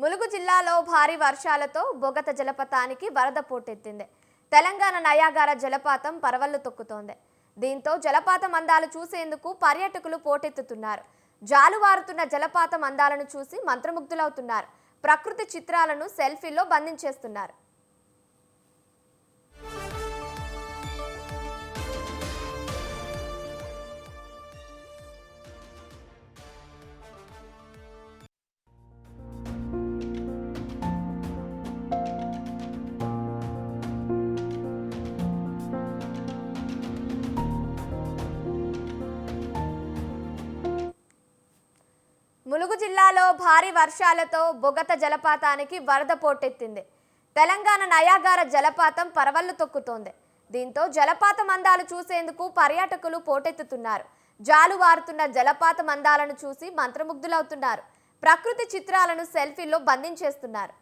ములుగు జిల్లాలో భారీ వర్షాలతో బొగత జలపాతానికి వరద పోటెత్తింది. తెలంగాణ నయాగార జలపాతం పరవళ్లు తొక్కుతోంది. దీంతో జలపాతం అందాలు చూసేందుకు పర్యాటకులు పోటెత్తుతున్నారు. జాలువారుతున్న జలపాతం అందాలను చూసి మంత్రముగ్ధులవుతున్నారు. ప్రకృతి చిత్రాలను సెల్ఫీలో బంధించేస్తున్నారు. ములుగు జిల్లాలో భారీ వర్షాలతో బొగత జలపాతానికి వరద పోటెత్తింది. తెలంగాణ నయాగార జలపాతం పరవళ్లు తొక్కుతోంది. దీంతో జలపాతం అందాలు చూసేందుకు పర్యాటకులు పోటెత్తుతున్నారు. జాలువారుతున్న జలపాతం అందాలను చూసి మంత్రముగ్ధులవుతున్నారు. ప్రకృతి చిత్రాలను సెల్ఫీలో బంధించేస్తున్నారు.